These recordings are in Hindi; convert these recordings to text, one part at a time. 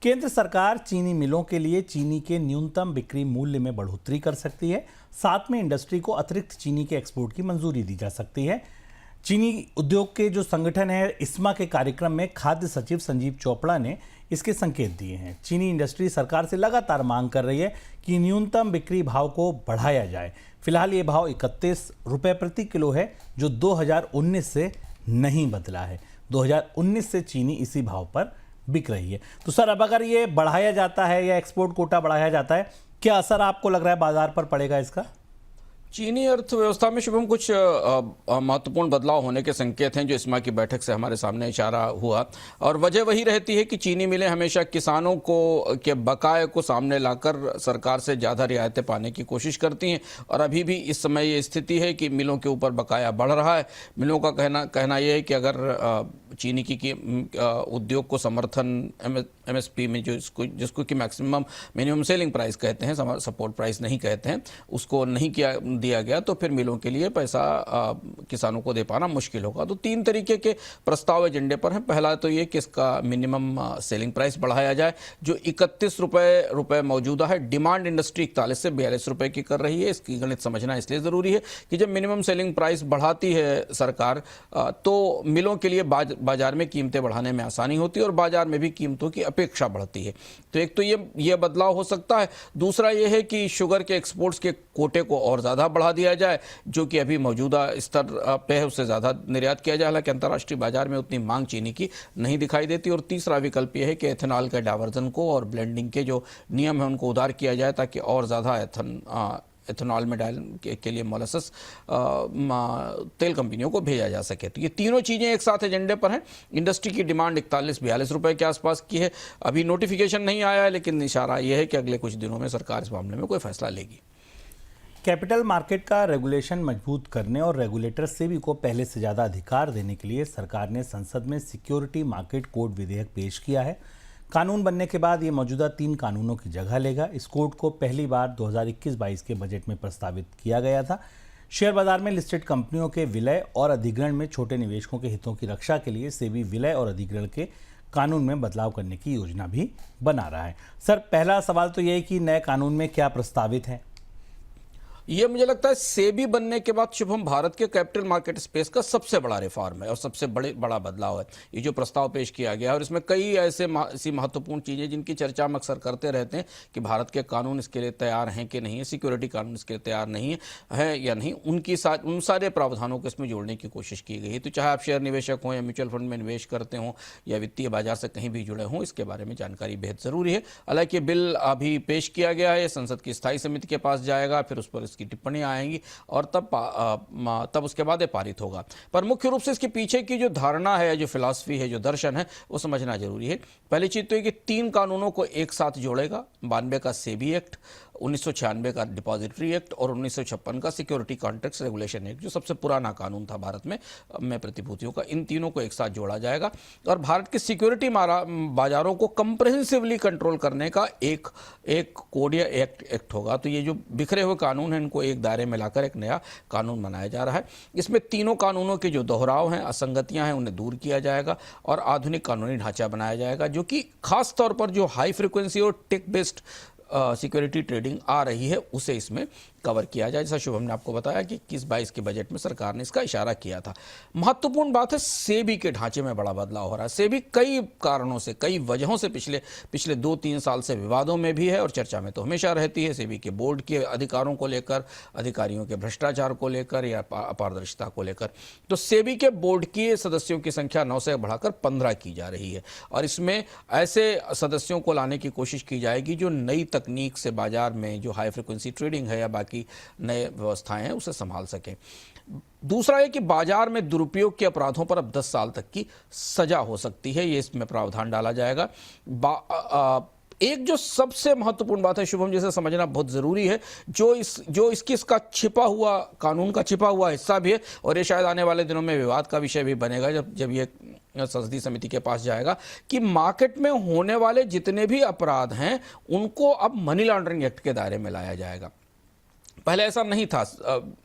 केंद्र सरकार चीनी मिलों के लिए चीनी के न्यूनतम बिक्री मूल्य में बढ़ोतरी कर सकती है। साथ में इंडस्ट्री को अतिरिक्त चीनी के एक्सपोर्ट की मंजूरी दी जा सकती है। चीनी उद्योग के जो संगठन है इस्मा के कार्यक्रम में खाद्य सचिव संजीव चोपड़ा ने इसके संकेत दिए हैं। चीनी इंडस्ट्री सरकार से लगातार मांग कर रही है कि न्यूनतम बिक्री भाव को बढ़ाया जाए। फिलहाल ये भाव 31 रुपये प्रति किलो है, जो 2019 से नहीं बदला है। 2019 से चीनी इसी भाव पर बिक रही है। तो सर, अब अगर ये बढ़ाया जाता है या एक्सपोर्ट कोटा बढ़ाया जाता है, क्या असर आपको लग रहा है बाजार पर पड़ेगा इसका? चीनी अर्थव्यवस्था में शुभम कुछ महत्वपूर्ण बदलाव होने के संकेत हैं जो इस्मा की बैठक से हमारे सामने इशारा हुआ। और वजह वही रहती है कि चीनी मिलें हमेशा किसानों को के बकाये को सामने लाकर सरकार से ज़्यादा रियायतें पाने की कोशिश करती हैं। और अभी भी इस समय ये स्थिति है कि मिलों के ऊपर बकाया बढ़ रहा है। मिलों का कहना यह है कि अगर चीनी की उद्योग को समर्थन MSP में जिसको कि मैक्सिमम मिनिमम सेलिंग प्राइस कहते हैं, सपोर्ट प्राइस नहीं कहते हैं, उसको नहीं दिया गया तो फिर मिलों के लिए पैसा किसानों को दे पाना मुश्किल होगा। तो 3 तरीके के प्रस्ताव एजेंडे पर हैं। पहला तो ये कि इसका मिनिमम सेलिंग प्राइस बढ़ाया जाए, जो 31 रुपये मौजूदा है। डिमांड इंडस्ट्री 41 से 42 रुपये की कर रही है। इसकी गणित समझना इसलिए ज़रूरी है कि जब मिनिमम सेलिंग प्राइस बढ़ाती है सरकार तो मिलों के लिए बाजार में कीमतें बढ़ाने में आसानी होती है और बाजार में भी कीमतों की अपेक्षा बढ़ती है। तो एक तो ये बदलाव हो सकता है। दूसरा ये है कि शुगर के एक्सपोर्ट्स के कोटे को और ज़्यादा बढ़ा दिया जाए, जो कि अभी मौजूदा स्तर पे है उससे ज़्यादा निर्यात किया जाए। हालांकि अंतर्राष्ट्रीय बाजार में उतनी मांग चीनी की नहीं दिखाई देती। और तीसरा विकल्प यह है कि एथेनॉल के डाइवर्जन को और ब्लेंडिंग के जो नियम है उनको उदार किया जाए, ताकि और ज़्यादा एथेनॉल में डाल के लिए मोलासेस तेल कंपनियों को भेजा जा सके। तो ये तीनों चीज़ें एक साथ एजेंडे पर हैं। इंडस्ट्री की डिमांड 41-42 रुपये के आसपास की है। अभी नोटिफिकेशन नहीं आया है, लेकिन इशारा यह है कि अगले कुछ दिनों में सरकार इस मामले में कोई फैसला लेगी। कैपिटल मार्केट का रेगुलेशन मजबूत करने और रेगुलेटर सेबी को पहले से ज़्यादा अधिकार देने के लिए सरकार ने संसद में सिक्योरिटी मार्केट कोड विधेयक पेश किया है। कानून बनने के बाद ये मौजूदा 3 कानूनों की जगह लेगा। इस कोड को पहली बार 2021-22 के बजट में प्रस्तावित किया गया था। शेयर बाजार में लिस्टेड कंपनियों के विलय और अधिग्रहण में छोटे निवेशकों के हितों की रक्षा के लिए सेबी विलय और अधिग्रहण के कानून में बदलाव करने की योजना भी बना रहा है। सर, पहला सवाल तो यह है कि नए कानून में क्या प्रस्तावित है? ये मुझे लगता है सेबी बनने के बाद शुभम भारत के कैपिटल मार्केट स्पेस का सबसे बड़ा रिफॉर्म है और सबसे बड़ा बदलाव है ये जो प्रस्ताव पेश किया गया है। और इसमें कई ऐसी महत्वपूर्ण चीज़ें जिनकी चर्चा हम अक्सर करते रहते हैं कि भारत के कानून इसके लिए तैयार हैं कि नहीं है, सिक्योरिटी कानून इसके लिए तैयार नहीं है या नहीं, उन सारे प्रावधानों को इसमें जोड़ने की कोशिश की गई है। तो चाहे आप शेयर निवेशक हों या म्यूचुअल फंड में निवेश करते हों या वित्तीय बाजार से कहीं भी जुड़े हों, इसके बारे में जानकारी बेहद ज़रूरी है। हालांकि बिल अभी पेश किया गया है, संसद की स्थायी समिति के पास जाएगा, फिर उस पर इसकी टिप्पणियां आएंगी और तब उसके बाद ये पारित होगा। पर मुख्य रूप से इसके पीछे की जो धारणा है, जो फिलॉसफी है, जो दर्शन है, वो समझना जरूरी है। पहली चीज तो ये कि 3 कानूनों को एक साथ जोड़ेगा। 92 का सेबी एक्ट, 1996 का डिपॉजिटरी एक्ट और 1956 का सिक्योरिटी कॉन्ट्रैक्ट्स रेगुलेशन एक्ट, जो सबसे पुराना कानून था भारत में प्रतिभूतियों का। इन तीनों को एक साथ जोड़ा जाएगा और भारत के सिक्योरिटी बाजारों को कंप्रेहेंसिवली कंट्रोल करने का एक कोड या एक्ट होगा। तो ये जो बिखरे हुए कानून हैं, इनको एक दायरे में लाकर एक नया कानून बनाया जा रहा है। इसमें तीनों कानूनों के जो दोहराव हैं, असंगतियां हैं, उन्हें दूर किया जाएगा और आधुनिक कानूनी ढांचा बनाया जाएगा, जो कि खास तौर पर जो हाई फ्रिक्वेंसी और टेक बेस्ड सिक्योरिटी ट्रेडिंग आ रही है उसे इसमें कवर किया जाए। जैसा शुभम ने आपको बताया कि 21-22 के बजट में सरकार ने इसका इशारा किया था। महत्वपूर्ण बात है, सेबी के ढांचे में बड़ा बदलाव हो रहा है। सेबी कई कारणों से, कई वजहों से पिछले 2-3 साल से विवादों में भी है और चर्चा में तो हमेशा रहती है। सेबी के बोर्ड के अधिकारों को लेकर, अधिकारियों के भ्रष्टाचार को लेकर या अपारदर्शिता को लेकर। तो सेबी के बोर्ड के सदस्यों की संख्या 9 से बढ़ाकर 15 की जा रही है और इसमें ऐसे सदस्यों को लाने की कोशिश की जाएगी जो नई तकनीक से बाजार में जो हाई फ्रिक्वेंसी ट्रेडिंग है या बाकी नए व्यवस्थाएं हैं उसे संभाल सकें। दूसरा है कि बाजार में दुरुपयोग के अपराधों पर अब 10 साल तक की सजा हो सकती है, ये इसमें प्रावधान डाला जाएगा। एक जो सबसे महत्वपूर्ण बात है शुभम, जिसे समझना बहुत जरूरी है, इसका छिपा हुआ, कानून का छिपा हुआ हिस्सा भी है और ये शायद आने वाले दिनों में विवाद का विषय भी बनेगा जब ये संसदीय समिति के पास जाएगा, कि मार्केट में होने वाले जितने भी अपराध हैं उनको अब मनी लॉन्ड्रिंग एक्ट के दायरे में लाया जाएगा। पहले ऐसा नहीं था।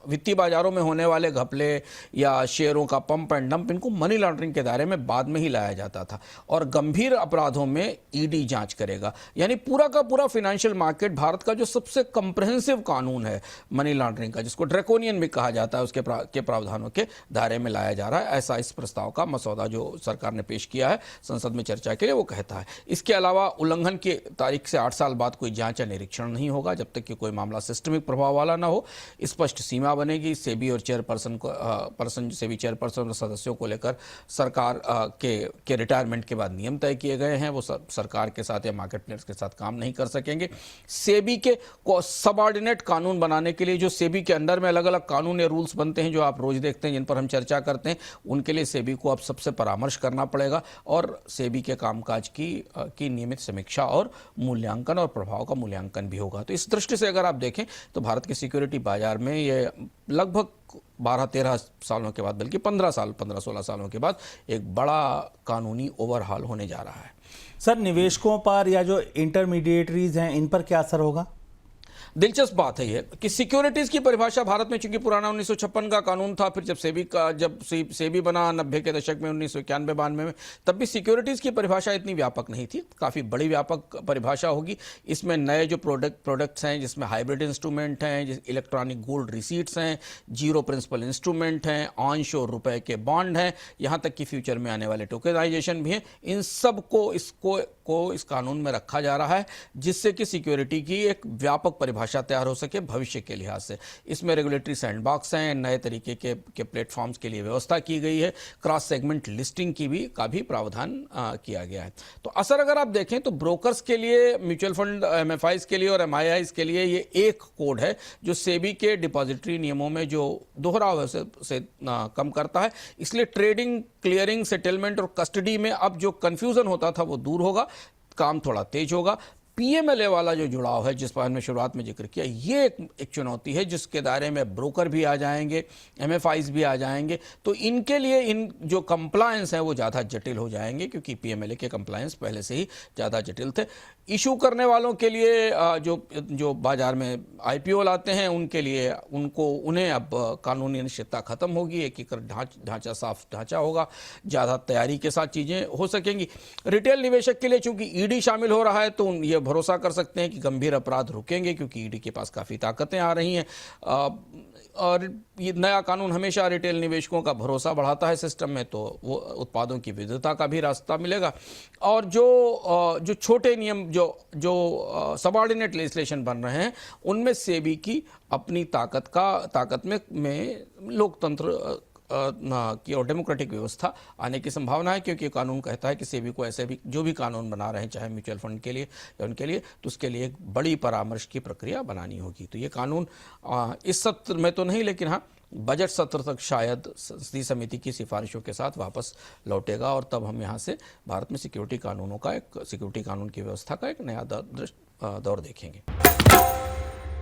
वित्तीय बाजारों में होने वाले घपले या शेयरों का पंप एंड डंप, इनको मनी लॉन्ड्रिंग के दायरे में बाद में ही लाया जाता था, और गंभीर अपराधों में ईडी जांच करेगा। यानी पूरा का पूरा फाइनेंशियल मार्केट भारत का जो सबसे कंप्रहेंसिव कानून है मनी लॉन्ड्रिंग का, जिसको ड्रैकोनियन भी कहा जाता है, उसके के प्रावधानों के दायरे में लाया जा रहा है। ऐसा इस प्रस्ताव का मसौदा जो सरकार ने पेश किया है संसद में चर्चा के लिए वो कहता है। इसके अलावा उल्लंघन की तारीख से 8 साल बाद कोई जांच या निरीक्षण नहीं होगा जब तक कि कोई मामला सिस्टमिक प्रभाव वाला ना हो। स्पष्ट सीमा बनेगी। सेबी और सेबी चेयरपर्सन और सदस्यों को लेकर सरकार के रिटायरमेंट के बाद नियम तय किए गए हैं। वो सरकार के साथ या मार्केट प्लेयर्स के साथ काम नहीं कर सकेंगे। सेबी के सबऑर्डिनेट कानून बनाने के लिए जो सेबी के अंडर में अलग अलग कानून या रूल्स बनते हैं, जो आप रोज देखते हैं, जिन पर हम चर्चा करते हैं, उनके लिए सेबी को अब सबसे परामर्श करना पड़ेगा और सेबी के कामकाज की नियमित समीक्षा और मूल्यांकन और प्रभाव का मूल्यांकन भी होगा। तो इस दृष्टि से अगर आप देखें तो भारत के सिक्योरिटी बाजार में ये लगभग 12-13 सालों के बाद, बल्कि 15-16 सालों के बाद एक बड़ा कानूनी ओवरहॉल होने जा रहा है। सर, निवेशकों पर या जो इंटरमीडिएटरीज हैं, इन पर क्या असर होगा? दिलचस्प बात है ये कि सिक्योरिटीज की परिभाषा भारत में चूंकि पुराना 1956 का कानून था, फिर जब सेबी बना 90 के दशक में 1991-92 में, तब भी सिक्योरिटीज की परिभाषा इतनी व्यापक नहीं थी। काफ़ी बड़ी व्यापक परिभाषा होगी। इसमें नए जो प्रोडक्ट्स हैं, जिसमें हाइब्रिड इंस्ट्रूमेंट हैं, इलेक्ट्रॉनिक गोल्ड रिसीट्स हैं, जीरो प्रिंसिपल इंस्ट्रूमेंट हैं, ऑनश और रुपए के बॉन्ड हैं, यहाँ तक कि फ्यूचर में आने वाले टोकनाइजेशन भी हैं। इन सब को इस कानून में रखा जा रहा है, जिससे कि सिक्योरिटी की एक व्यापक परिभाषा तैयार हो सके भविष्य के लिहाज से। इसमें रेगुलेटरी सैंडबॉक्स हैं, नए तरीके के प्लेटफॉर्म्स के लिए व्यवस्था की गई है, क्रॉस सेगमेंट लिस्टिंग का भी प्रावधान किया गया है। तो असर अगर आप देखें तो ब्रोकर्स के लिए, म्यूचुअल फंड एमएफआईज के लिए और एमआईआईज के लिए ये एक कोड है जो सेबी के डिपॉजिटरी नियमों में जो दोहराव है से कम करता है। इसलिए ट्रेडिंग, क्लियरिंग, सेटलमेंट और कस्टडी में अब जो कंफ्यूजन होता था वो दूर होगा, काम थोड़ा तेज होगा। पीएमएलए वाला जो जुड़ाव है, जिस पर हमने शुरुआत में जिक्र किया, ये एक चुनौती है जिसके दायरे में ब्रोकर भी आ जाएंगे, एमएफआईज भी आ जाएंगे। तो इनके लिए इन जो कंप्लायंस है वो ज़्यादा जटिल हो जाएंगे, क्योंकि पीएमएलए के कंप्लायंस पहले से ही ज़्यादा जटिल थे। इशू करने वालों के लिए जो बाजार में आईपीओ लाते हैं, उनके लिए उन्हें अब कानूनी अनिश्चितता खत्म होगी, एकीकृत ढांचा, साफ ढांचा होगा, ज़्यादा तैयारी के साथ चीज़ें हो सकेंगी। रिटेल निवेशक के लिए चूंकि ईडी शामिल हो रहा है तो ये भरोसा कर सकते हैं कि गंभीर अपराध रुकेंगे, क्योंकि ईडी के पास काफ़ी ताकतें आ रही हैं। और ये नया कानून हमेशा रिटेल निवेशकों का भरोसा बढ़ाता है सिस्टम में, तो वो उत्पादों की विविधता का भी रास्ता मिलेगा। और जो छोटे नियम, जो सबऑर्डिनेट लेजिस्लेशन बन रहे हैं, उनमें सेबी की अपनी ताकत में लोकतंत्र की और डेमोक्रेटिक व्यवस्था आने की संभावना है, क्योंकि कानून कहता है कि सेबी को ऐसे भी जो भी कानून बना रहे हैं, चाहे म्यूचुअल फंड के लिए या उनके लिए, तो उसके लिए एक बड़ी परामर्श की प्रक्रिया बनानी होगी। तो ये कानून इस सत्र में तो नहीं, लेकिन हाँ बजट सत्र तक शायद संसदीय समिति की सिफारिशों के साथ वापस लौटेगा, और तब हम यहाँ से भारत में सिक्योरिटी कानून की व्यवस्था का एक नया दौर देखेंगे।